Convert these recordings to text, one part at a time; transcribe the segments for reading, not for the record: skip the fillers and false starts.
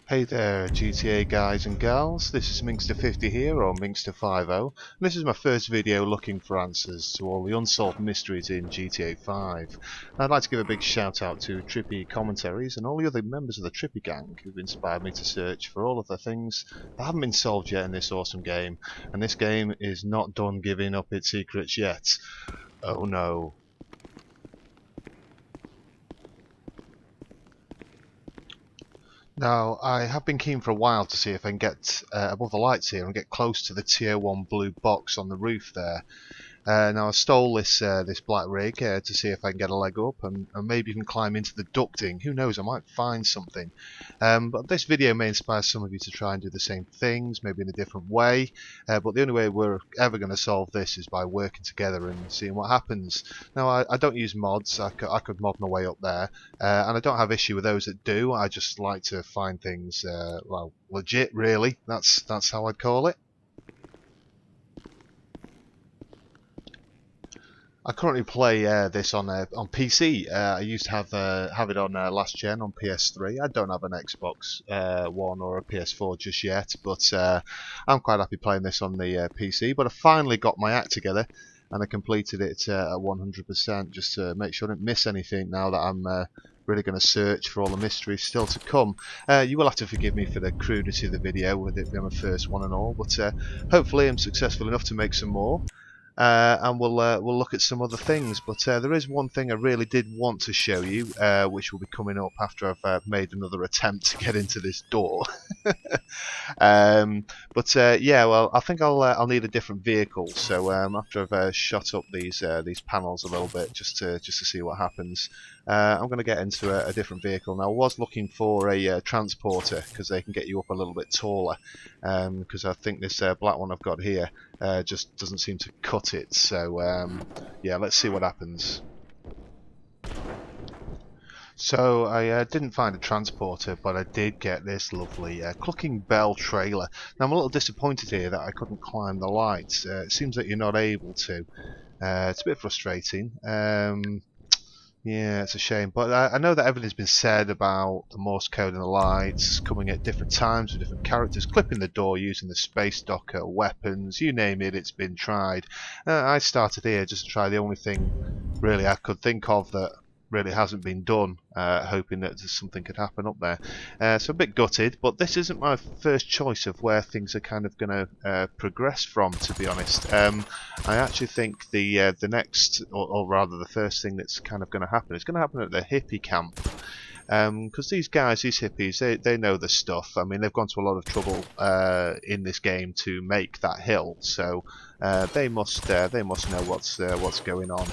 Hey there GTA guys and gals, this is Minkster50 here, or Minkster50, and this is my first video looking for answers to all the unsolved mysteries in GTA5. I'd like to give a big shout out to Trippy Commentaries and all the other members of the Trippy gang who've inspired me to search for all of the things that haven't been solved yet in this awesome game, and this game is not done giving up its secrets yet. Oh no. Now, I have been keen for a while to see if I can get above the lights here and get close to the Tier 1 blue box on the roof there. Now I stole this black rig to see if I can get a leg up and maybe even climb into the ducting. Who knows, I might find something. But this video may inspire some of you to try and do the same things, maybe in a different way. But the only way we're ever going to solve this is by working together and seeing what happens. Now I don't use mods, I could mod my way up there. And I don't have issue with those that do. I just like to find things, well, legit really. That's how I'd call it. I currently play this on PC. I used to have it on last gen on PS3. I don't have an Xbox One or a PS4 just yet, but I'm quite happy playing this on the PC. But I finally got my act together, and I completed it at 100% just to make sure I didn't miss anything. Now that I'm really going to search for all the mysteries still to come. You will have to forgive me for the crudity of the video, with it being my first one and all. But hopefully I'm successful enough to make some more. And we'll look at some other things, but there is one thing I really did want to show you, which will be coming up after I've made another attempt to get into this door. Yeah, well, I think I'll need a different vehicle. So after I've shot up these panels a little bit, just to see what happens, I'm going to get into a different vehicle. Now I was looking for a transporter because they can get you up a little bit taller. Because I think this black one I've got here just doesn't seem to cut it. So yeah, let's see what happens. So I didn't find a transporter, but I did get this lovely clucking bell trailer. Now I'm a little disappointed here that I couldn't climb the lights. It seems that you're not able to. It's a bit frustrating. Yeah, it's a shame. But I know that everything's been said about the Morse code and the lights coming at different times with different characters, clipping the door using the space docker, weapons, you name it, it's been tried. I started here just to try the only thing really I could think of that really hasn't been done, hoping that something could happen up there. So a bit gutted, but this isn't my first choice of where things are kind of going to progress from, to be honest. I actually think the next, or rather the first thing that's kind of going to happen, is going to happen at the hippie camp. Because these guys, these hippies, they know the stuff. I mean, they've gone to a lot of trouble in this game to make that hill, so they must know what's going on.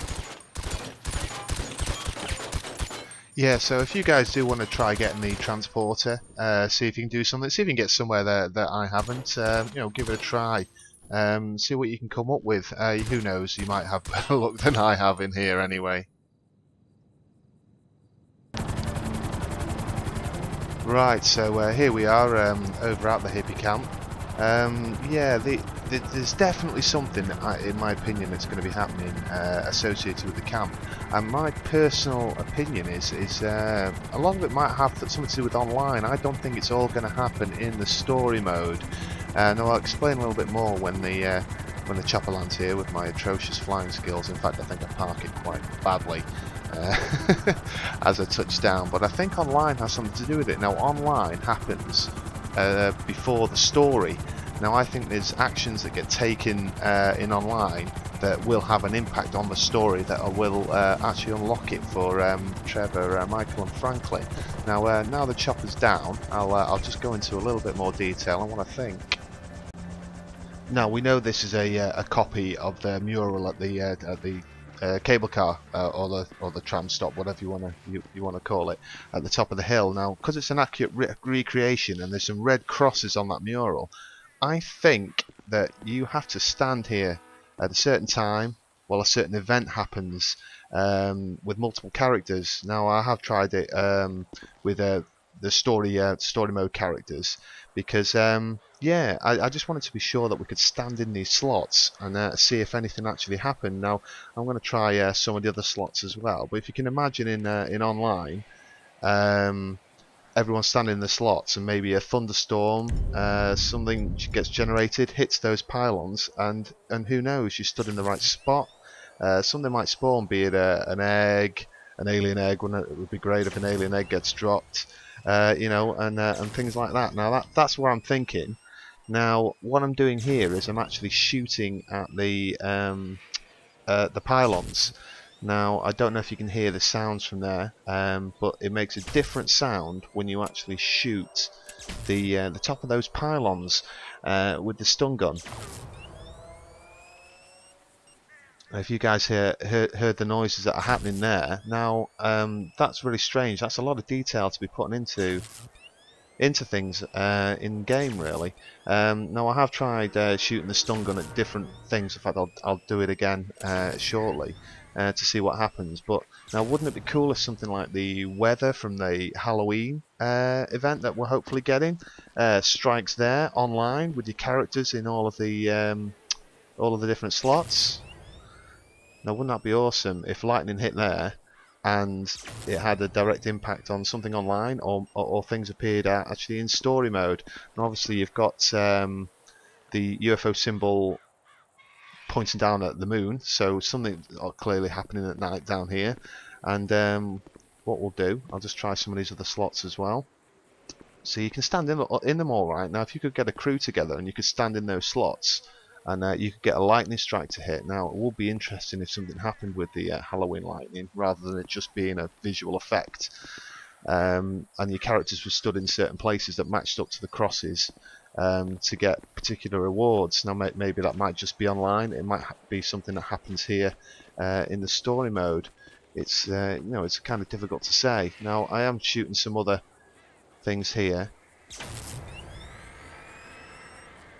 Yeah, so if you guys do want to try getting the transporter, see if you can do something, see if you can get somewhere that I haven't, you know, give it a try. See what you can come up with. Who knows, you might have better luck than I have in here anyway. Right, so here we are over at the hippie camp. Yeah, there's definitely something, in my opinion, that's going to be happening associated with the camp. And my personal opinion is a lot of it might have something to do with online. I don't think it's all going to happen in the story mode. Now I'll explain a little bit more when the chopper lands here with my atrocious flying skills. In fact, I think I park it quite badly as I touch down. But I think online has something to do with it. Now, online happens before the story. Now I think there's actions that get taken in online that will have an impact on the story that will actually unlock it for Trevor, Michael and Franklin. Now now the chopper's down, I'll just go into a little bit more detail on what I think. Now we know this is a copy of the mural at the cable car or the tram stop, whatever you want to call it, at the top of the hill. Now, because it's an accurate recreation and there's some red crosses on that mural, I think that you have to stand here at a certain time while a certain event happens with multiple characters. Now, I have tried it with the story mode characters because yeah, I just wanted to be sure that we could stand in these slots and see if anything actually happened. Now I'm going to try some of the other slots as well, but if you can imagine in online, everyone's standing in the slots, and maybe a thunderstorm, something gets generated, hits those pylons, and who knows, you stood in the right spot. Something might spawn, be it an egg, an alien egg. It would be great if an alien egg gets dropped, and things like that. Now that's where I'm thinking. Now what I'm doing here is I'm actually shooting at the pylons. Now, I don't know if you can hear the sounds from there, but it makes a different sound when you actually shoot the top of those pylons with the stun gun. If you guys heard the noises that are happening there, now that's really strange. That's a lot of detail to be putting into things in game, really. Now I have tried shooting the stun gun at different things. In fact, I'll do it again shortly to see what happens. But now, wouldn't it be cool if something like the weather from the Halloween event that we're hopefully getting strikes there online with your characters in all of the different slots? Now, wouldn't that be awesome if lightning hit there and it had a direct impact on something online, or things appeared actually in story mode? And obviously you've got the UFO symbol pointing down at the moon, so something clearly happening at night down here. And what we'll do, I'll just try some of these other slots as well. So you can stand in them all right. Now, if you could get a crew together and you could stand in those slots, and you could get a lightning strike to hit. Now, it would be interesting if something happened with the Halloween lightning, rather than it just being a visual effect. And your characters were stood in certain places that matched up to the crosses to get particular rewards. Now, maybe that might just be online. It might be something that happens here in the story mode. It's it's kind of difficult to say. Now, I am shooting some other things here.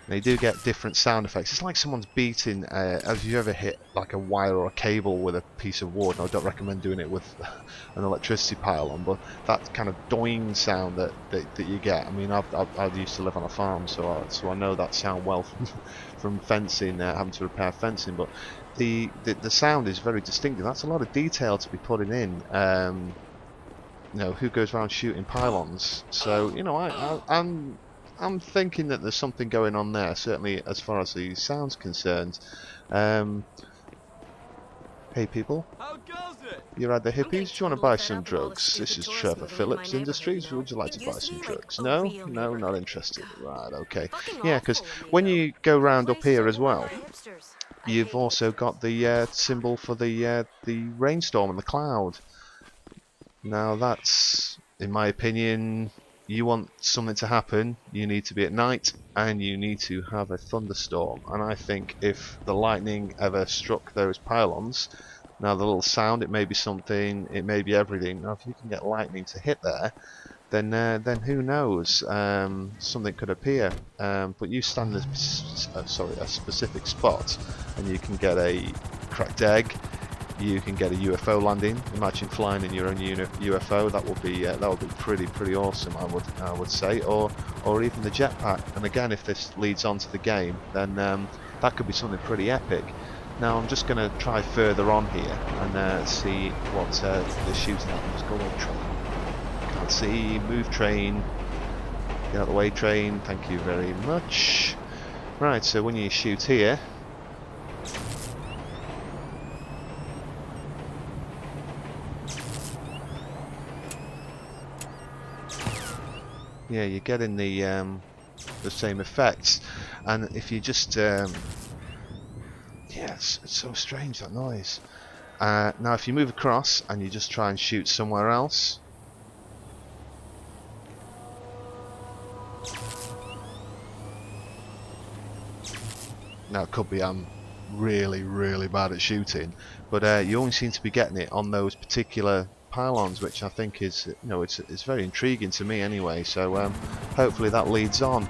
They do get different sound effects. It's like someone's beating. Have you ever hit like a wire or a cable with a piece of wood? I don't recommend doing it with an electricity pylon, but that kind of doing sound that you get. I mean, I used to live on a farm, so I know that sound well from fencing, having to repair fencing. But the sound is very distinctive. That's a lot of detail to be putting in. Who goes around shooting pylons? So I'm thinking that there's something going on there, certainly as far as the sound's concerned. Hey people, you're at the hippies? Do you want to buy some drugs? This is Trevor Phillips Industries. Would you like to buy some drugs? No? No, not interested. Right, okay. Yeah, because when you go round up here as well, you've also got the symbol for the rainstorm and the cloud. Now that's, in my opinion, you want something to happen, you need to be at night, and you need to have a thunderstorm. And I think if the lightning ever struck those pylons, now the little sound, it may be something, it may be everything. Now if you can get lightning to hit there, then who knows, something could appear. But you stand in a specific spot, and you can get a cracked egg. You can get a UFO landing. Imagine flying in your own UFO. That would be pretty awesome, I would say. Or even the jetpack. And again, if this leads on to the game, then that could be something pretty epic. Now I'm just going to try further on here and see what they're shooting at. Just go on train. Can't see. Move train. Get out of the way, train. Thank you very much. Right. So when you shoot here. Yeah, you're getting the same effects, and if you just it's so strange, that noise. Now if you move across and you just try and shoot somewhere else, now it could be I'm really bad at shooting, but you only seem to be getting it on those particular pylons, which I think is, it's very intriguing to me anyway. So hopefully that leads on.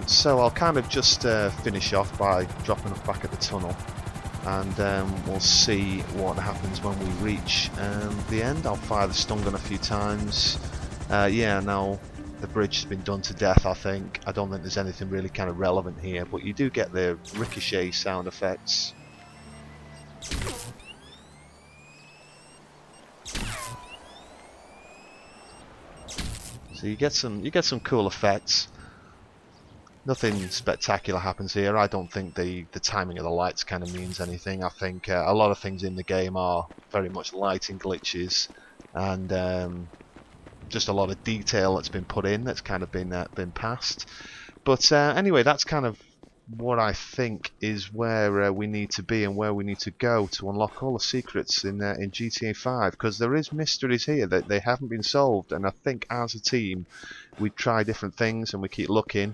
So I'll kind of just finish off by dropping us back at the tunnel, and we'll see what happens when we reach the end. I'll fire the stun gun a few times. Yeah, now the bridge has been done to death, I think. I don't think there's anything really kind of relevant here, but you do get the ricochet sound effects. So you get some cool effects. Nothing spectacular happens here. I don't think the timing of the lights kind of means anything. I think a lot of things in the game are very much lighting glitches, and just a lot of detail that's been put in that's kind of been passed. But anyway, that's kind of what I think is where we need to be and where we need to go to unlock all the secrets in GTA 5, because there is mysteries here that they haven't been solved, and I think as a team we try different things and we keep looking.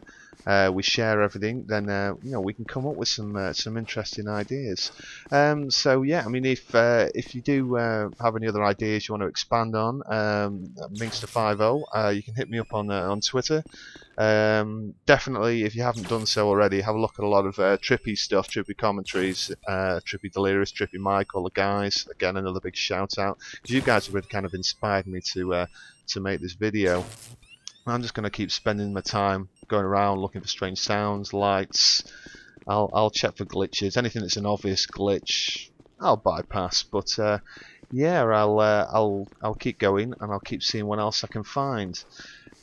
We share everything, then we can come up with some interesting ideas. So yeah, I mean, if you do have any other ideas you want to expand on, Mingster50, you can hit me up on Twitter. Definitely, if you haven't done so already, have a look at a lot of trippy stuff, trippy commentaries, trippy delirious, trippy Mike, all the guys. Again, another big shout out, because you guys have really kind of inspired me to make this video. I'm just going to keep spending my time going around looking for strange sounds, lights. I'll check for glitches. Anything that's an obvious glitch, I'll bypass. But yeah, I'll keep going and I'll keep seeing what else I can find.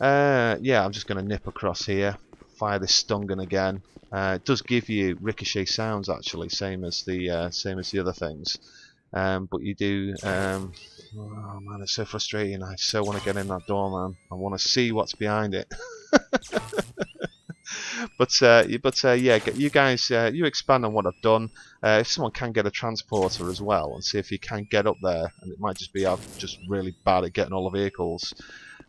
Yeah, I'm just going to nip across here, fire this stun gun again. It does give you ricochet sounds actually, same as the other things. But you do. Oh man, it's so frustrating. I so want to get in that door, man. I want to see what's behind it. but yeah, you guys, you expand on what I've done. If someone can get a transporter as well, and see if you can get up there, and it might just be I'm just really bad at getting all the vehicles.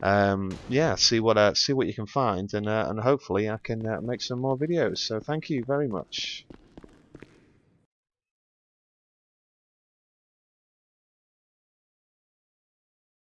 Yeah, see what you can find, and hopefully I can make some more videos. So thank you very much.